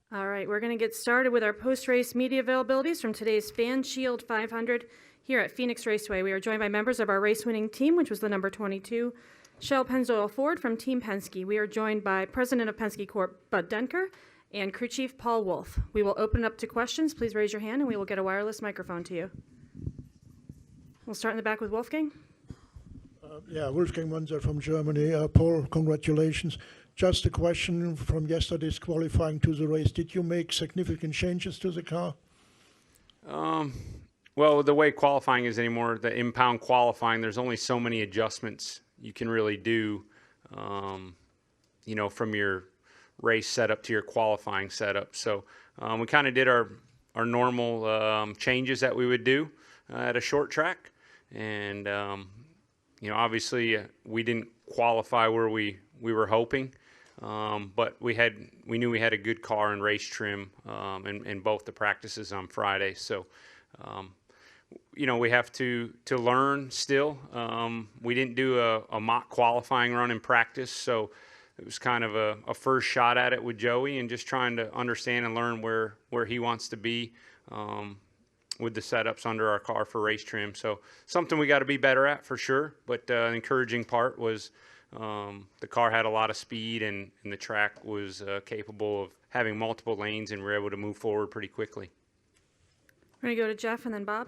All right, we're going to get started with our post-race media availabilities from today's Fan Shield 500 here at Phoenix Raceway. We are joined by members of our race-winning team, which was the number 22, Shell Pennzoil Ford from Team Penske. We are joined by President of Penske Corp, Bud Denker, and Crew Chief Paul Wolfe. We will open it up to questions. Please raise your hand, and we will get a wireless microphone to you. We'll start in the back with Wolfgang. Wolfgang Munzer from Germany. Paul, congratulations. Just a question from yesterday's qualifying to the race. Did you make significant changes to the car? Well, the way qualifying is anymore, the impound qualifying, there's only so many adjustments you can really do, from your race setup to your qualifying setup. So we kind of did our normal changes that we would do at a short track. And, obviously we didn't qualify where we were hoping. But we knew we had a good car and race trim in both the practices on Friday. So, we have to learn still. We didn't do a mock qualifying run in practice, so it was kind of a first shot at it with Joey and just trying to understand and learn where he wants to be with the setups under our car for race trim. So something we got to be better at for sure. But the encouraging part was the car had a lot of speed and the track was capable of having multiple lanes, and we were able to move forward pretty quickly. We're going to go to Jeff and then Bob.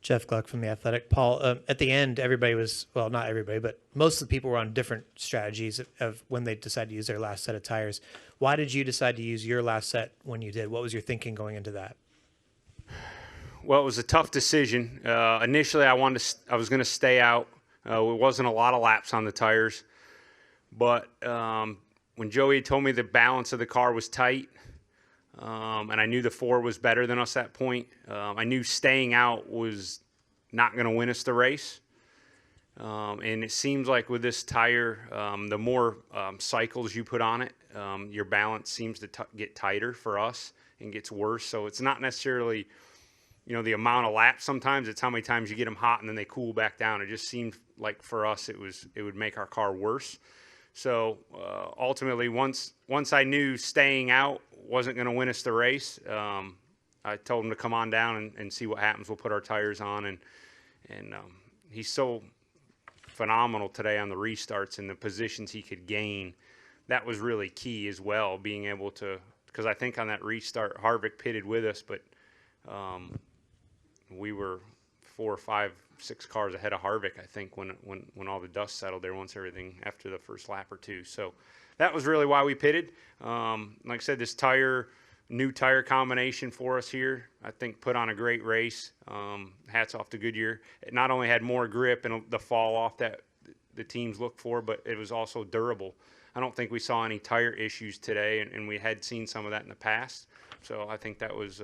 Jeff Gluck from The Athletic. Paul, at the end, everybody was, well, not everybody, but most of the people were on different strategies of when they decided to use their last set of tires. Why did you decide to use your last set when you did? What was your thinking going into that? Well, it was a tough decision. Initially, I was going to stay out. It wasn't a lot of laps on the tires. But when Joey told me the balance of the car was tight, and I knew the Ford was better than us at that point, I knew staying out was not going to win us the race. And it seems like with this tire, the more cycles you put on it, your balance seems to get tighter for us and gets worse. So it's not necessarily, the amount of laps. Sometimes it's how many times you get them hot and then they cool back down. It just seemed like for us it would make our car worse. So ultimately, once I knew staying out wasn't going to win us the race, I told him to come on down and see what happens. We'll put our tires on, and he's so phenomenal today on the restarts and the positions he could gain. That was really key as well, being able to, because I think on that restart, Harvick pitted with us, but we were 4, 5, 6 cars ahead of Harvick, I think, when all the dust settled there once everything after the first lap or two. So that was really why we pitted. Like I said, this new tire combination for us here, I think put on a great race. Hats off to Goodyear. It not only had more grip and the fall off that the teams look for, but it was also durable. I don't think we saw any tire issues today, and we had seen some of that in the past. So I think that was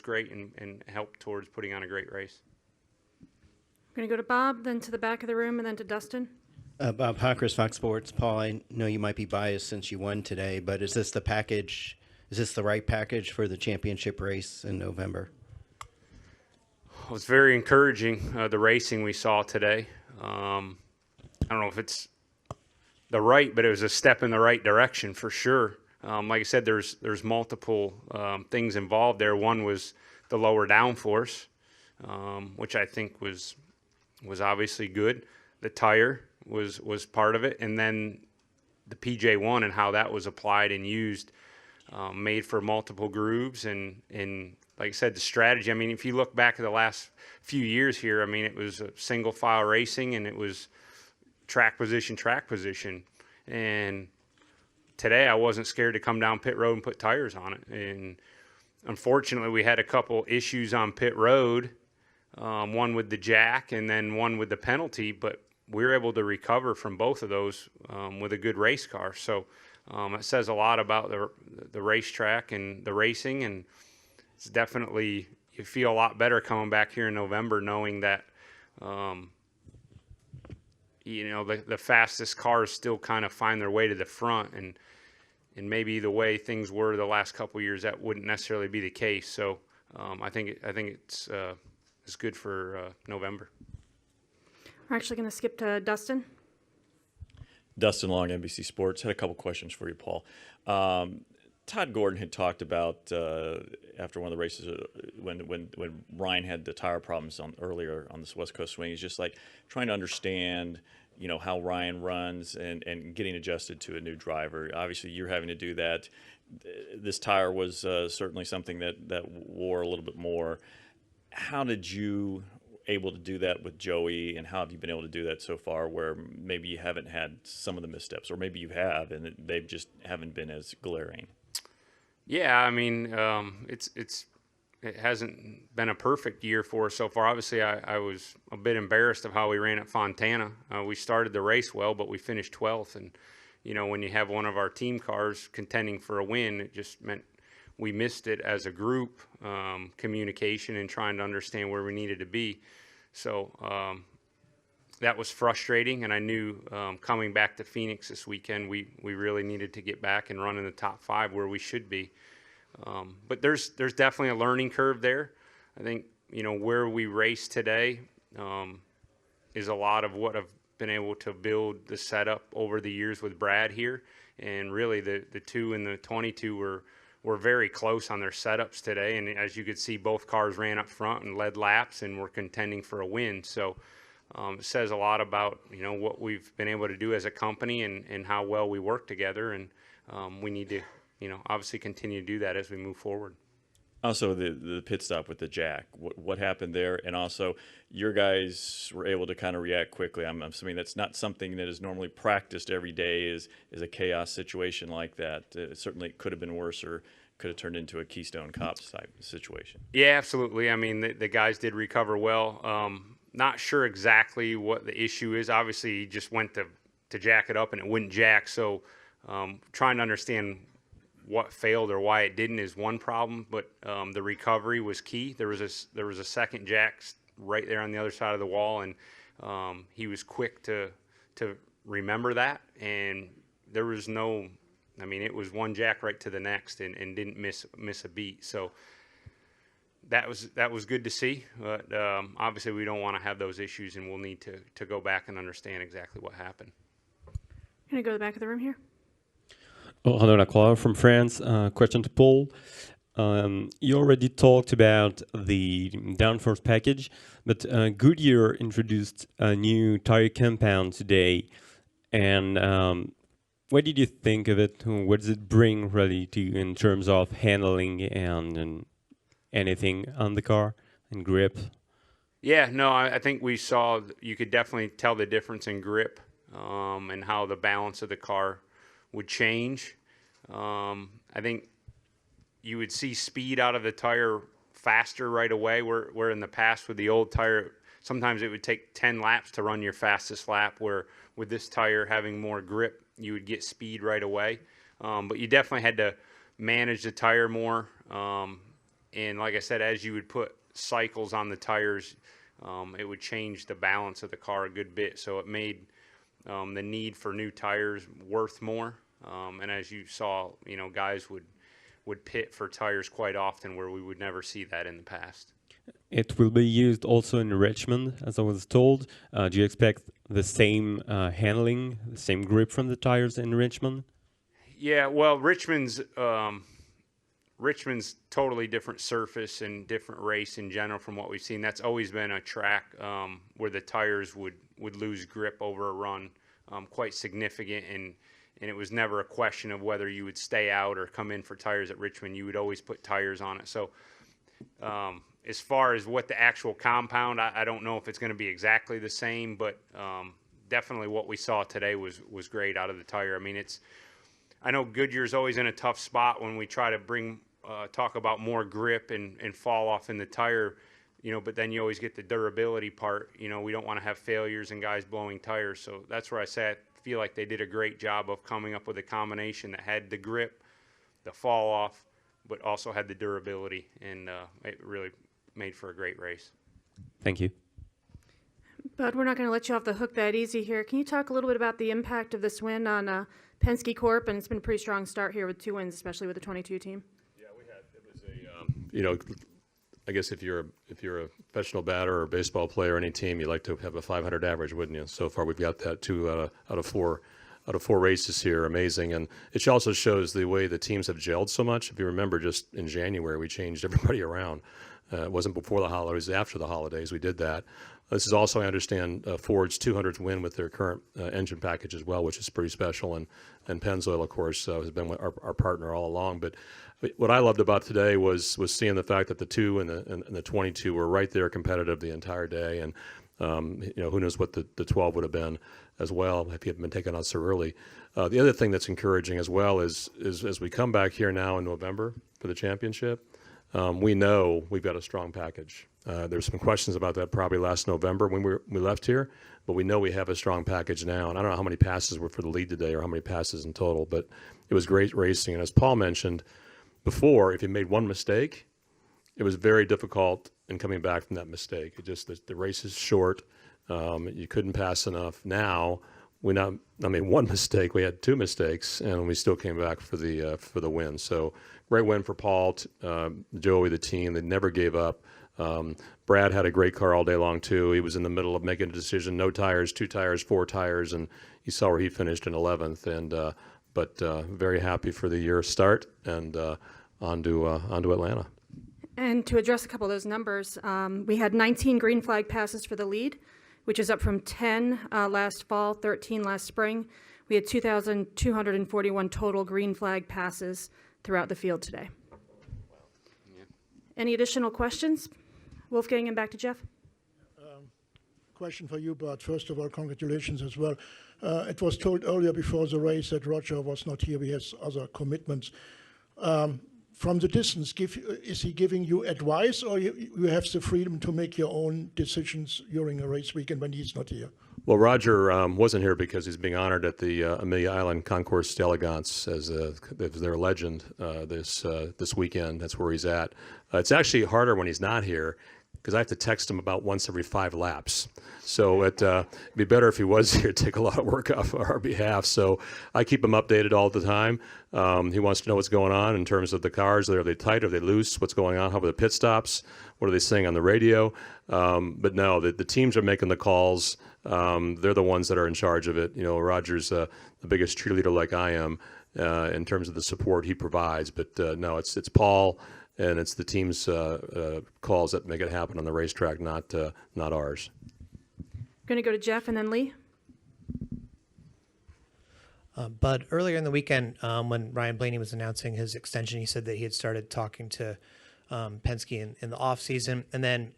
great and helped towards putting on a great race. We're going to go to Bob, then to the back of the room, and then to Dustin. Bob Hockers, Fox Sports. Paul, I know you might be biased since you won today, but is this the package? Is this the right package for the championship race in November? It was very encouraging, the racing we saw today. I don't know if it's the right, but it was a step in the right direction for sure. Like I said, there's multiple things involved there. One was the lower downforce, which I think was obviously good. The tire was part of it, and then the PJ1 and how that was applied and used, made for multiple grooves, and like I said, the strategy. I mean, if you look back at the last few years here, I mean, it was a single file racing, and it was track position, and today I wasn't scared to come down pit road and put tires on it. And unfortunately, we had a couple issues on pit road, one with the jack and then one with the penalty, but we were able to recover from both of those with a good race car. So it says a lot about the racetrack and the racing, and it's definitely, you feel a lot better coming back here in November knowing that the fastest cars still kind of find their way to the front, and maybe the way things were the last couple of years, that wouldn't necessarily be the case. So I think it's good for November. We're actually going to skip to Dustin. Dustin Long, NBC Sports. Had a couple questions for you, Paul. Todd Gordon had talked about after one of the races when Ryan had the tire problems earlier on this West Coast swing. He's just like trying to understand, how Ryan runs and getting adjusted to a new driver. Obviously, you're having to do that. This tire was certainly something that wore a little bit more. How did you able to do that with Joey, and how have you been able to do that so far where maybe you haven't had some of the missteps, or maybe you have and they just haven't been as glaring? Yeah, I mean, it hasn't been a perfect year for us so far. Obviously, I was a bit embarrassed of how we ran at Fontana. We started the race well, but we finished 12th. And, when you have one of our team cars contending for a win, it just meant we missed it as a group, communication and trying to understand where we needed to be. So that was frustrating, and I knew coming back to Phoenix this weekend, we really needed to get back and run in the top 5 where we should be. But there's definitely a learning curve there. I think, where we race today is a lot of what I've been able to build the setup over the years with Brad here. And really the 2 and the 22 were very close on their setups today. And as you could see, both cars ran up front and led laps and were contending for a win. So it says a lot about, what we've been able to do as a company and how well we work together. And we need to, obviously continue to do that as we move forward. Also, the pit stop with the jack, what happened there? And also, your guys were able to kind of react quickly. I'm assuming that's not something that is normally practiced every day, is a chaos situation like that. Certainly, it could have been worse or could have turned into a Keystone Cops type situation. Yeah, absolutely. I mean, the guys did recover well. Not sure exactly what the issue is. Obviously, he just went to jack it up and it wouldn't jack. So trying to understand what failed or why it didn't is one problem, but the recovery was key. There was a second jack right there on the other side of the wall, and he was quick to remember that, and there was no, I mean, it was one jack right to the next and didn't miss a beat. So that was good to see, but obviously we don't want to have those issues, and we'll need to go back and understand exactly what happened. I'm going to go to the back of the room here. Renaud Lacroix from France. Question to Paul. You already talked about the downforce package, but Goodyear introduced a new tire compound today. And what did you think of it? What does it bring really to you in terms of handling and anything on the car and grip? Yeah, no, I think we saw, you could definitely tell the difference in grip and how the balance of the car would change. I think you would see speed out of the tire faster right away, where in the past with the old tire, sometimes it would take 10 laps to run your fastest lap, where with this tire having more grip, you would get speed right away. But you definitely had to manage the tire more. And like I said, as you would put cycles on the tires, it would change the balance of the car a good bit. So it made the need for new tires worth more. And as you saw, guys would pit for tires quite often where we would never see that in the past. It will be used also in Richmond, as I was told. Do you expect the same handling, the same grip from the tires in Richmond? Yeah, well, Richmond's totally different surface and different race in general from what we've seen. That's always been a track where the tires would lose grip over a run quite significant, and it was never a question of whether you would stay out or come in for tires at Richmond. You would always put tires on it. So as far as what the actual compound, I don't know if it's going to be exactly the same, but definitely what we saw today was great out of the tire. I mean, I know Goodyear's always in a tough spot when we try to talk about more grip and fall off in the tire, but then you always get the durability part. We don't want to have failures and guys blowing tires. So that's where I say I feel like they did a great job of coming up with a combination that had the grip, the fall off, but also had the durability, and it really made for a great race. Thank you. Bud, we're not going to let you off the hook that easy here. Can you talk a little bit about the impact of this win on Penske Corp? And it's been a pretty strong start here with 2 wins, especially with the 22 team. Yeah, it was I guess if you're a professional batter or baseball player or any team, you'd like to have a 500 average, wouldn't you? So far, we've got that 2 out of 4 out of 4 races here, amazing. And it also shows the way the teams have gelled so much. If you remember, just in January, we changed everybody around. It wasn't before the holidays, after the holidays we did that. This is also, I understand, Ford's 200th win with their current engine package as well, which is pretty special. And Pennzoil, of course, has been our partner all along. But what I loved about today was seeing the fact that the 2 and the 22 were right there competitive the entire day. And who knows what the 12 would have been as well if he had been taken out so early. The other thing that's encouraging as well is as we come back here now in November for the championship, we know we've got a strong package. There's some questions about that probably last November when we left here, but we know we have a strong package now. And I don't know how many passes were for the lead today or how many passes in total, but it was great racing. And as Paul mentioned before, if you made one mistake, it was very difficult in coming back from that mistake. It just the race is short. You couldn't pass enough. Now one mistake. We had 2 mistakes, and we still came back for the win. So great win for Paul, Joey, the team. They never gave up. Brad had a great car all day long too. He was in the middle of making a decision: no tires, 2 tires, 4 tires, and you saw where he finished in 11th. And but very happy for the year start and on to Atlanta. And to address a couple of those numbers, we had 19 green flag passes for the lead, which is up from 10 last fall, 13 last spring. We had 2,241 total green flag passes throughout the field today. Any additional questions? Wolfgang, and back to Jeff. Question for you, Bart. First of all, congratulations as well. It was told earlier before the race that Roger was not here. He has other commitments. From the distance, is he giving you advice, or you have the freedom to make your own decisions during a race weekend when he's not here? Well, Roger wasn't here because he's being honored at the Amelia Island Concours d'Elegance as their legend this weekend. That's where he's at. It's actually harder when he's not here because I have to text him about once every 5 laps. So it'd be better if he was here, take a lot of work off our behalf. So I keep him updated all the time. He wants to know what's going on in terms of the cars. Are they tight? Are they loose? What's going on? How about the pit stops? What are they saying on the radio? But no, the teams are making the calls. They're the ones that are in charge of it. Roger's the biggest cheerleader like I am in terms of the support he provides. But no, it's Paul and it's the team's calls that make it happen on the racetrack, not ours. Going to go to Jeff and then Lee. Bud, earlier in the weekend, when Ryan Blaney was announcing his extension, he said that he had started talking to Penske in the off season, and then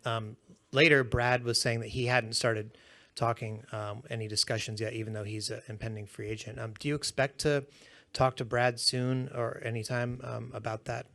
later Brad was saying that he hadn't started talking any discussions yet, even though he's an impending free agent. Do you expect to talk to Brad soon or anytime about that?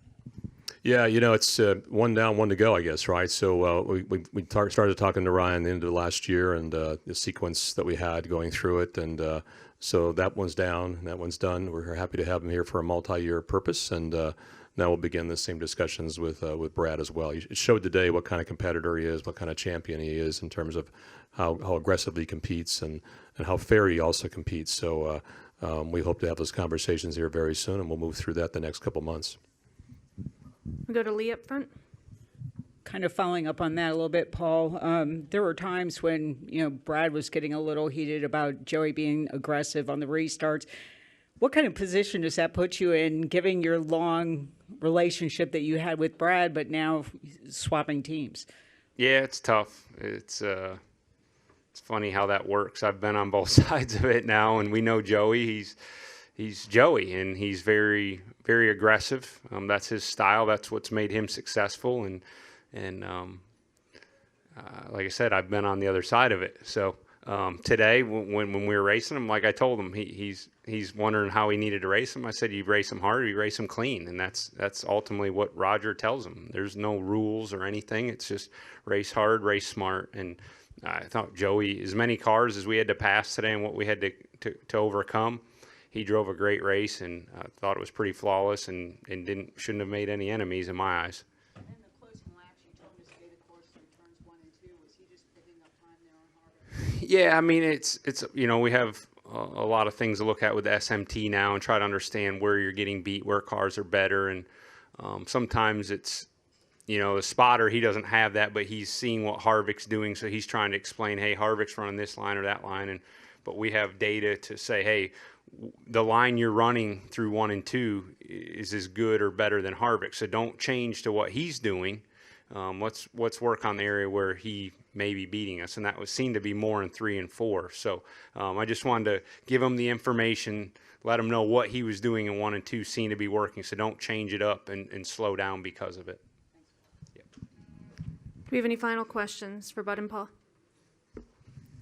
Yeah, it's one down, one to go, I guess, right? So we started talking to Ryan at the end of last year and the sequence that we had going through it. And so that one's down, that one's done. We're happy to have him here for a multi-year purpose. And now we'll begin the same discussions with Brad as well. He showed today what kind of competitor he is, what kind of champion he is in terms of how aggressively he competes and how fair he also competes. So we hope to have those conversations here very soon, and we'll move through that the next couple months. We'll go to Lee up front. Kind of following up on that a little bit, Paul. There were times when, Brad was getting a little heated about Joey being aggressive on the restarts. What kind of position does that put you in, given your long relationship that you had with Brad, but now swapping teams? Yeah, it's tough. It's funny how that works. I've been on both sides of it now, and we know Joey. He's Joey, and he's very, very aggressive. That's his style. That's what's made him successful. And like I said, I've been on the other side of it. So today, when we were racing him, like I told him, he's wondering how he needed to race him. I said, you race him hard or you race him clean, and that's ultimately what Roger tells him. There's no rules or anything. It's just race hard, race smart. And I thought Joey, as many cars as we had to pass today and what we had to overcome, he drove a great race, and I thought it was pretty flawless, and shouldn't have made any enemies in my eyes. And in the closing laps, you told him to stay the course through turns 1 and 2. Was he just picking up time there on Harvick? Yeah, I mean, it's we have a lot of things to look at with the SMT now and try to understand where you're getting beat, where cars are better, and sometimes it's the spotter, he doesn't have that, but he's seeing what Harvick's doing, so he's trying to explain, hey, Harvick's running this line or that line, and but we have data to say, hey, the line you're running through 1 and 2 is as good or better than Harvick. So don't change to what he's doing. Let's work on the area where he may be beating us, and that would seem to be more in 3 and 4. So I just wanted to give him the information, let him know what he was doing in 1 and 2 seemed to be working. So don't change it up and slow down because of it. Do we have any final questions for Bud and Paul?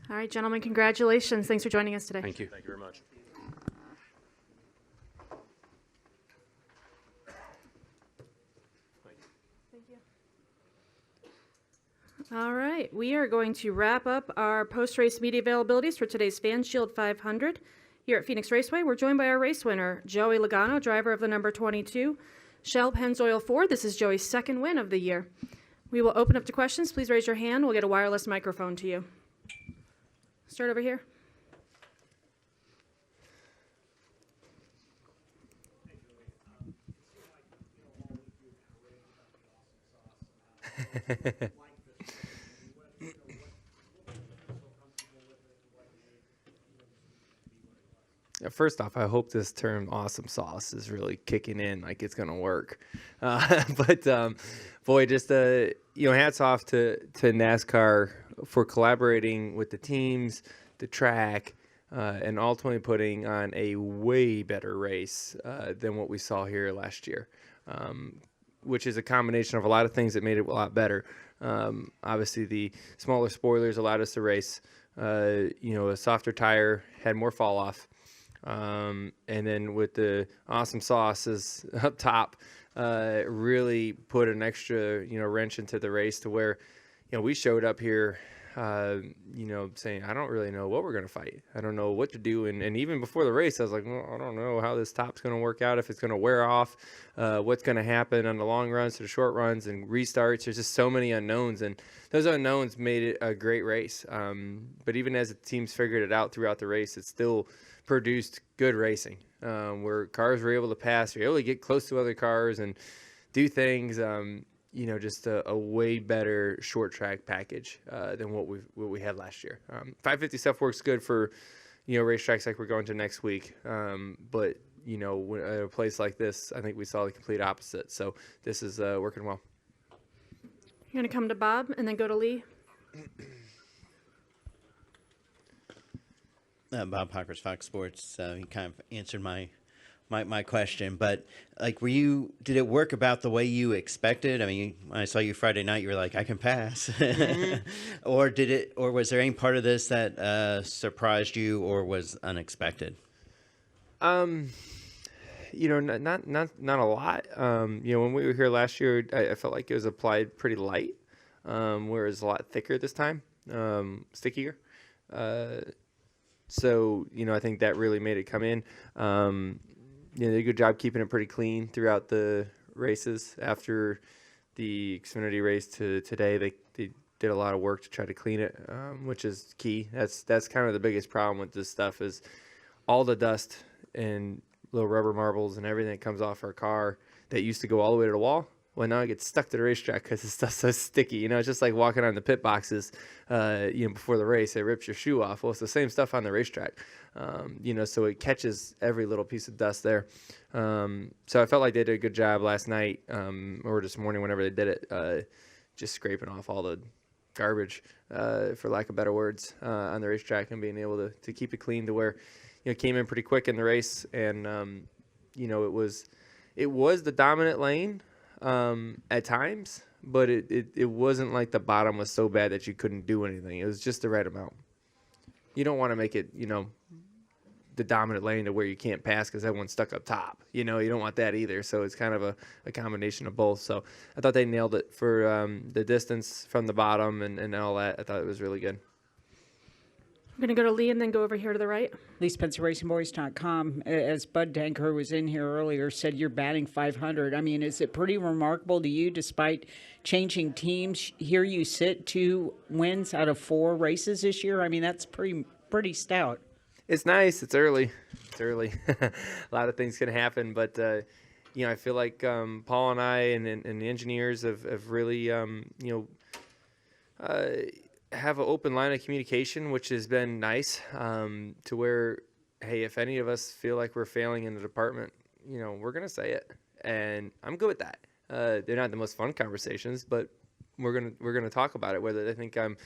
All right, gentlemen, congratulations. Thanks for joining us today. Thank you. Thank you very much. All right, we are going to wrap up our post-race media availabilities for today's Fan Shield 500 here at Phoenix Raceway. We're joined by our race winner, Joey Logano, driver of the number 22 Shell Pennzoil Ford. This is Joey's second win of the year. We will open up to questions. Please raise your hand. We'll get a wireless microphone to you. Start over here. First off, I hope this term "awesome sauce" is really kicking in, like it's gonna work. Boy, just hats off to NASCAR for collaborating with the teams, the track, and ultimately putting on a way better race than what we saw here last year, which is a combination of a lot of things that made it a lot better. Obviously, the smaller spoilers allowed us to race. A softer tire had more fall off. And then with the awesome sauces up top, really put an extra, wrench into the race to where, we showed up here, saying, I don't really know what we're going to fight. I don't know what to do. And even before the race, I was like, well, I don't know how this top's going to work out, if it's going to wear off, what's going to happen on the long runs to the short runs and restarts. There's just so many unknowns, and those unknowns made it a great race. But even as the teams figured it out throughout the race, it still produced good racing, where cars were able to pass, were able to get close to other cars and do things, just a way better short track package than what we had last year. 550 stuff works good for, racetracks like we're going to next week. But, at a place like this, I think we saw the complete opposite. So this is working well. You're going to come to Bob and then go to Lee. Bob Hawkers, Fox Sports. He kind of answered my question, but did it work about the way you expected? I mean, when I saw you Friday night, you were like, I can pass. Mm-hmm. or was there any part of this that surprised you or was unexpected? Not a lot. When we were here last year, I felt like it was applied pretty light, whereas a lot thicker this time, stickier. So, I think that really made it come in. They did a good job keeping it pretty clean throughout the races. After the Xfinity race to today, they did a lot of work to try to clean it, which is key. That's kind of the biggest problem with this stuff is all the dust and little rubber marbles and everything that comes off our car that used to go all the way to the wall. Well, now it gets stuck to the racetrack because the stuff's so sticky. It's just like walking on the pit boxes, before the race. It rips your shoe off. Well, it's the same stuff on the racetrack, so it catches every little piece of dust there. So I felt like they did a good job last night or this morning whenever they did it, just scraping off all the garbage, for lack of better words, on the racetrack and being able to keep it clean to where, it came in pretty quick in the race. And, it was the dominant lane. At times, but it wasn't like the bottom was so bad that you couldn't do anything. It was just the right amount. You don't want to make it, the dominant lane to where you can't pass because everyone's stuck up top. You don't want that either. So it's kind of a combination of both. So I thought they nailed it for the distance from the bottom and all that. I thought it was really good. I'm going to go to Lee and then go over here to the right. LeeSpencerRacingBoys.com. As Bud Denker was in here earlier, said you're batting 500. I mean, is it pretty remarkable to you, despite changing teams? Here you sit, 2 wins out of 4 races this year. I mean, that's pretty stout. It's nice. It's early. A lot of things can happen, but I feel like Paul and I and the engineers have really have an open line of communication, which has been nice, to where, hey, if any of us feel like we're failing in the department, we're going to say it. And I'm good with that. They're not the most fun conversations, but we're gonna talk about it. Whether they think I'm,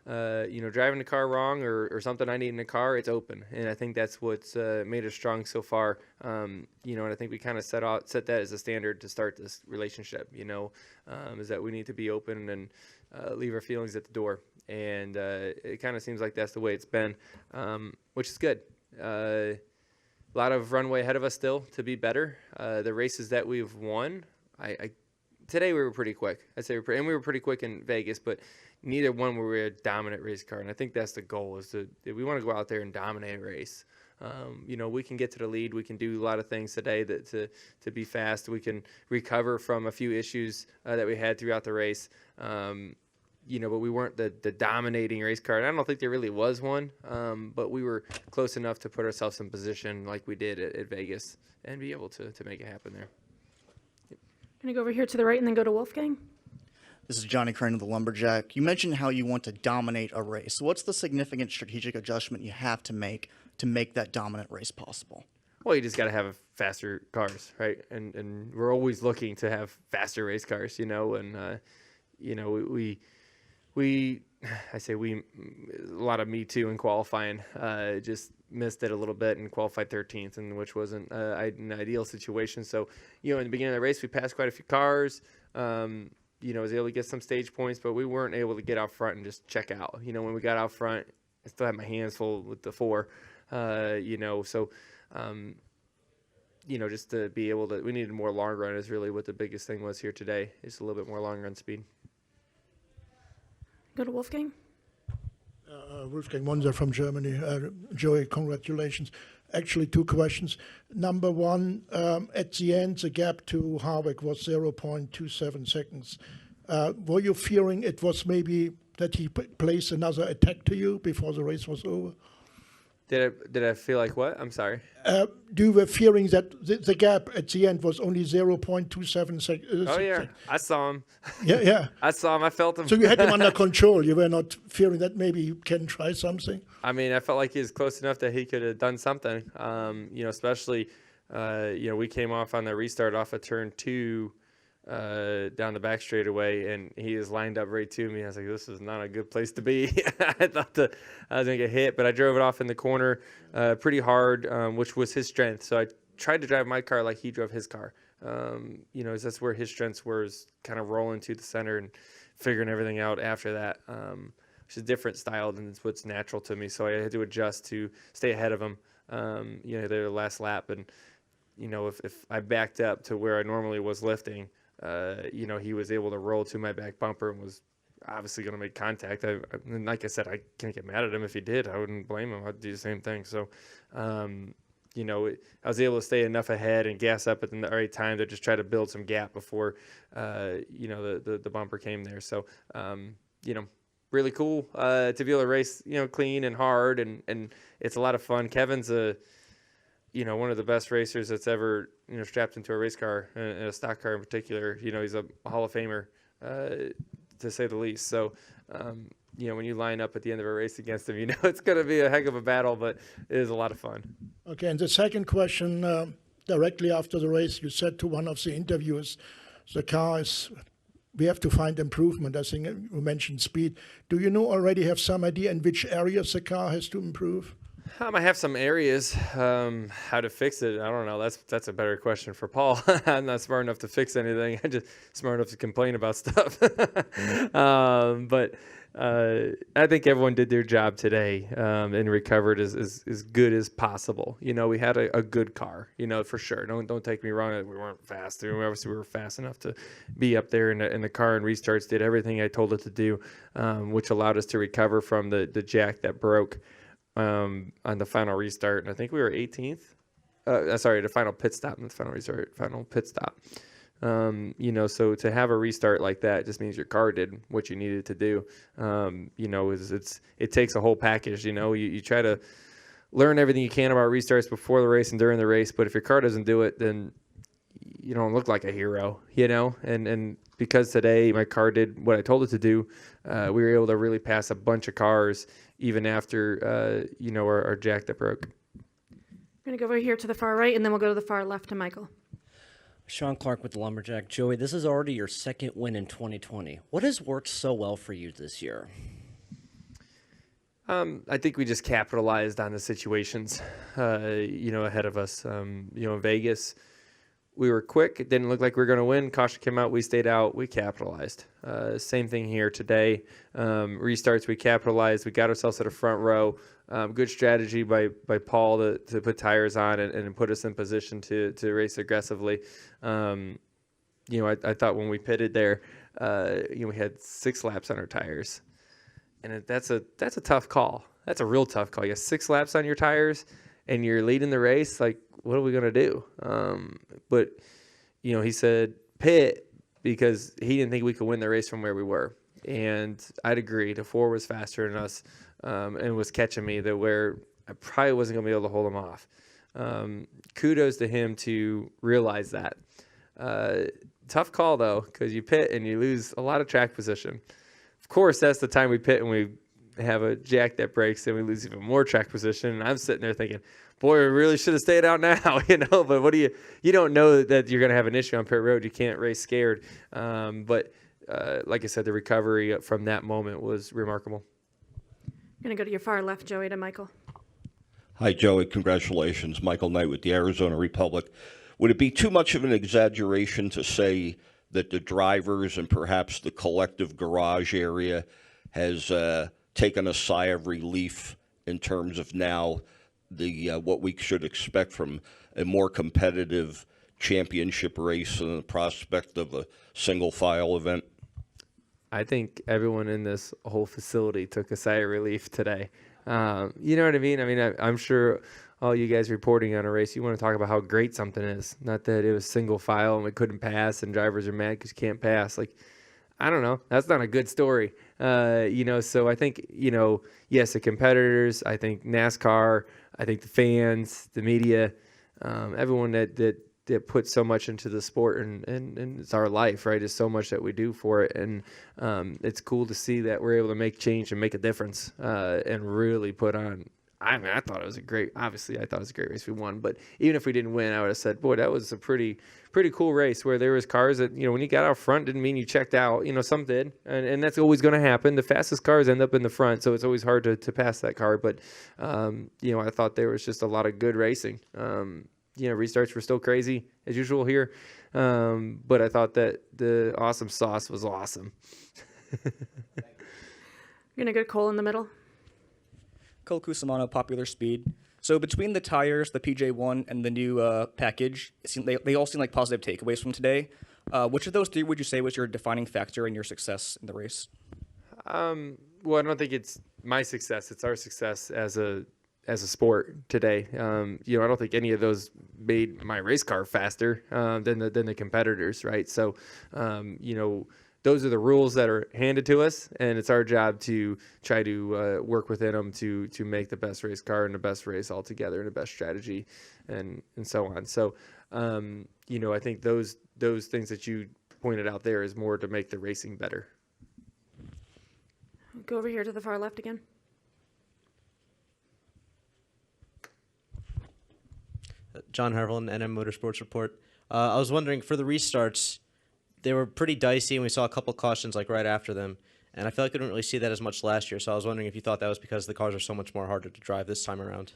driving the car wrong or something I need in the car, it's open. And I think that's what's made us strong so far. And I think we kind of set that as a standard to start this relationship. Is that we need to be open and leave our feelings at the door. And it kind of seems like that's the way it's been, which is good. A lot of runway ahead of us still to be better. The races that we've won, today we were pretty quick. I'd say we were pretty quick in Vegas, but neither one were we a dominant race car. And I think that's the goal, is we want to go out there and dominate a race. We can get to the lead. We can do a lot of things today to be fast. We can recover from a few issues that we had throughout the race. But we weren't the dominating race car. And I don't think there really was one, but we were close enough to put ourselves in position like we did at Vegas and be able to make it happen there. Going to go over here to the right and then go to Wolfgang. This is Johnny Crane of the Lumberjack. You mentioned how you want to dominate a race. What's the significant strategic adjustment you have to make that dominant race possible? Well, you just got to have faster cars, right? And we're always looking to have faster race cars, and a lot of me too in qualifying, just missed it a little bit and qualified 13th, and which wasn't an ideal situation. So, in the beginning of the race, we passed quite a few cars. Was able to get some stage points, but we weren't able to get out front and just check out. When we got out front, I still had my hands full with the 4. Just to be able to, we needed more long run is really what the biggest thing was here today. Just a little bit more long run speed. Go to Wolfgang. Wolfgang Monzer from Germany. Joey, congratulations. Actually, 2 questions. Number one, at the end, the gap to Harvick was 0.27 seconds. Were you fearing it was maybe that he placed another attack to you before the race was over? Did I feel like what? I'm sorry. You were fearing that the gap at the end was only 0.27 seconds. Oh, yeah. I saw him. Yeah. I saw him. I felt him. So you had him under control. You were not fearing that maybe you can try something? I mean, I felt like he was close enough that he could have done something, especially, we came off on the restart off of turn 2 down the back straightaway, and he is lined up right to me. I was like, this is not a good place to be. I thought I was going to get hit, but I drove it off in the corner pretty hard, which was his strength. So I tried to drive my car like he drove his car. That's where his strengths were, is kind of rolling to the center and figuring everything out after that, which is a different style than what's natural to me. So I had to adjust to stay ahead of him, their last lap. And, if I backed up to where I normally was lifting, he was able to roll to my back bumper and was obviously going to make contact. And like I said, I can't get mad at him if he did. I wouldn't blame him. I'd do the same thing. So, I was able to stay enough ahead and gas up at the right time to just try to build some gap before, the bumper came there. So, really cool to be able to race, clean and hard, and it's a lot of fun. Kevin's one of the best racers that's ever, strapped into a race car, and a stock car in particular. He's a Hall of Famer, to say the least. So, when you line up at the end of a race against him, it's going to be a heck of a battle, but it is a lot of fun. Okay, and the second question, directly after the race, you said to one of the interviewers, we have to find improvement. I think you mentioned speed. Do you already have some idea in which areas the car has to improve? I have some areas. How to fix it, I don't know. That's a better question for Paul. I'm not smart enough to fix anything. I'm just smart enough to complain about stuff. But I think everyone did their job today, and recovered as good as possible. We had a good car, for sure. Don't take me wrong. We weren't fast. Obviously, we were fast enough to be up there in the car, and restarts did everything I told it to do, which allowed us to recover from the jack that broke on the final restart. And I think we were 18th. The final pit stop, not the final restart, final pit stop. So to have a restart like that just means your car did what you needed to do. It takes a whole package. You try to learn everything you can about restarts before the race and during the race, but if your car doesn't do it, then you don't look like a hero, and because today my car did what I told it to do, we were able to really pass a bunch of cars even after, our jack that broke. We're going to go over here to the far right, and then we'll go to the far left to Michael. Sean Clark with the Lumberjack. Joey, this is already your second win in 2020. What has worked so well for you this year? I think we just capitalized on the situations, ahead of us. In Vegas, we were quick. It didn't look like we were going to win. Caution came out. We stayed out. We capitalized. Same thing here today. Restarts, we capitalized. We got ourselves to the front row. Good strategy by Paul to put tires on and put us in position to race aggressively. I thought when we pitted there, we had 6 laps on our tires. And that's a tough call. That's a real tough call. You have 6 laps on your tires, and you're leading the race. Like, what are we gonna do? But he said pit because he didn't think we could win the race from where we were. And I'd agree. The 4 was faster than us, and was catching me that where I probably wasn't gonna be able to hold him off. Kudos to him to realize that. Tough call though, because you pit and you lose a lot of track position. Of course, that's the time we pit and we have a jack that breaks and we lose even more track position. And I'm sitting there thinking, boy, we really should have stayed out now, But what do you don't know that you're going to have an issue on pit road. You can't race scared. But like I said, the recovery from that moment was remarkable. I'm going to go to your far left, Joey, to Michael. Hi, Joey. Congratulations. Michael Knight with the Arizona Republic. Would it be too much of an exaggeration to say that the drivers and perhaps the collective garage area has taken a sigh of relief in terms of now the what we should expect from a more competitive championship race and the prospect of a single file event? I think everyone in this whole facility took a sigh of relief today. You know what I mean? I mean, I'm sure all you guys reporting on a race, you want to talk about how great something is. Not that it was single file and we couldn't pass and drivers are mad because you can't pass. Like, I don't know. That's not a good story. So I think, yes, the competitors, I think NASCAR, I think the fans, the media, everyone that puts so much into the sport and it's our life, right? It's so much that we do for it. And it's cool to see that we're able to make change and make a difference and really put on. I thought it was a great race. We won, but even if we didn't win, I would have said, boy, that was a pretty cool race where there was cars that, when you got out front didn't mean you checked out, some did. And that's always going to happen. The fastest cars end up in the front. So it's always hard to pass that car. But, I thought there was just a lot of good racing. Restarts were still crazy as usual here. But I thought that the awesome sauce was awesome. You're going to go Cole in the middle. Cole Cusimano, Popular Speed. So between the tires, the PJ1, and the new package, they all seem like positive takeaways from today. Which of those 3 would you say was your defining factor in your success in the race? Well, I don't think it's my success. It's our success as a sport today. I don't think any of those made my race car faster than the competitors, right? So, those are the rules that are handed to us, and it's our job to try to work within them to make the best race car and the best race altogether and the best strategy and so on. So, I think those things that you pointed out there is more to make the racing better. Go over here to the far left again. John Harville, NM Motorsports Report. I was wondering, for the restarts, they were pretty dicey, and we saw a couple cautions right after them. And I feel like we didn't really see that as much last year. So I was wondering if you thought that was because the cars are so much more harder to drive this time around.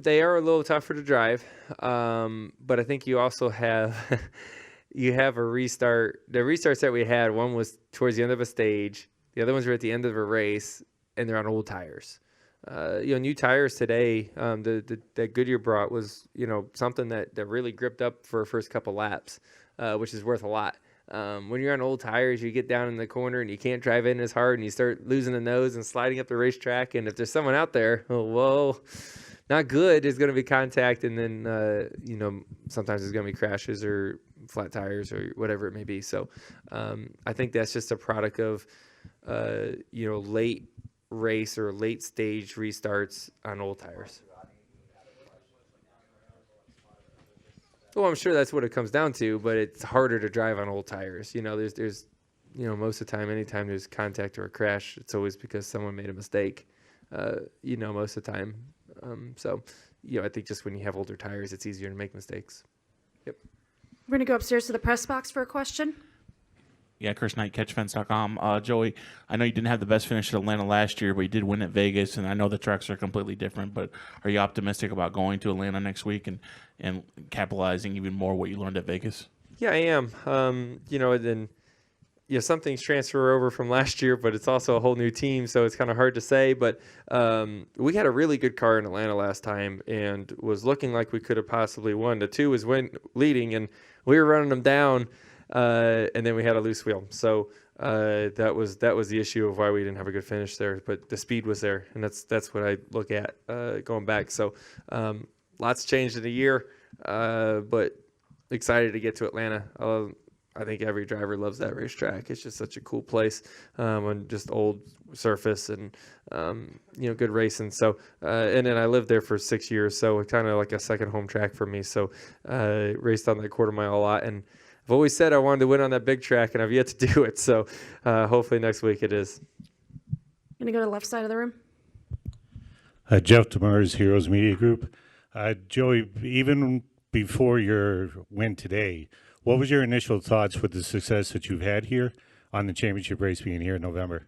They are a little tougher to drive, but I think you also have a restart. The restarts that we had, one was towards the end of a stage, the other ones were at the end of a race, and they're on old tires. New tires today, that Goodyear brought was, something that really gripped up for first couple laps, which is worth a lot. When you're on old tires, you get down in the corner and you can't drive in as hard and you start losing the nose and sliding up the racetrack. And if there's someone out there, not good, there's going to be contact. And then, sometimes there's going to be crashes or flat tires or whatever it may be. So I think that's just a product of, late race or late stage restarts on old tires. Well, I'm sure that's what it comes down to, but it's harder to drive on old tires. There's most of the time, anytime there's contact or a crash, it's always because someone made a mistake. Most of the time. I think just when you have older tires, it's easier to make mistakes. Yep. We're going to go upstairs to the press box for a question. Yeah, Chris Knight, CatchFence.com. Joey, I know you didn't have the best finish at Atlanta last year, but you did win at Vegas, and I know the tracks are completely different, but are you optimistic about going to Atlanta next week and capitalizing even more what you learned at Vegas? Yeah, I am. Some things transfer over from last year, but it's also a whole new team, so it's kind of hard to say. But we had a really good car in Atlanta last time and was looking like we could have possibly won. The 2 was leading, and we were running them down, and then we had a loose wheel. So that was the issue of why we didn't have a good finish there. But the speed was there, and that's what I look at going back. So lots changed in a year, but excited to get to Atlanta. I think every driver loves that racetrack. It's just such a cool place on just old surface and, good racing. So, and then I lived there for 6 years, so it's kind of like a second home track for me. So raced on that quarter mile a lot. And I've always said I wanted to win on that big track, and I've yet to do it. So hopefully next week it is. Going to go to the left side of the room. Jeff Demers, Heroes Media Group. Joey, even before your win today, what was your initial thoughts with the success that you've had here on the championship race being here in November?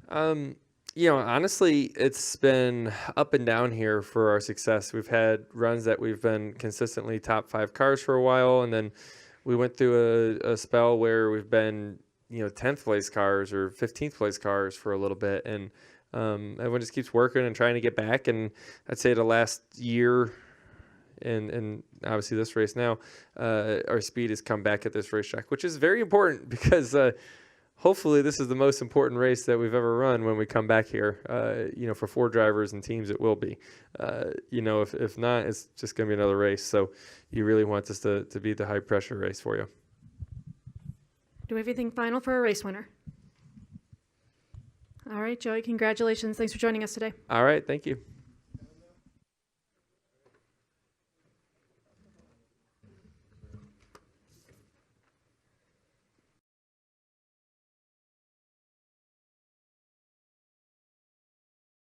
Honestly, it's been up and down here for our success. We've had runs that we've been consistently top 5 cars for a while, and then we went through a spell where we've been, 10th place cars or 15th place cars for a little bit, and everyone just keeps working and trying to get back. And I'd say the last year, and obviously this race now, our speed has come back at this racetrack, which is very important because hopefully this is the most important race that we've ever run when we come back here. For 4 drivers and teams, it will be. If not, it's just going to be another race. So you really want this to be the high pressure race for you. Do we have anything final for a race winner? All right, Joey, congratulations. Thanks for joining us today. All right, thank you.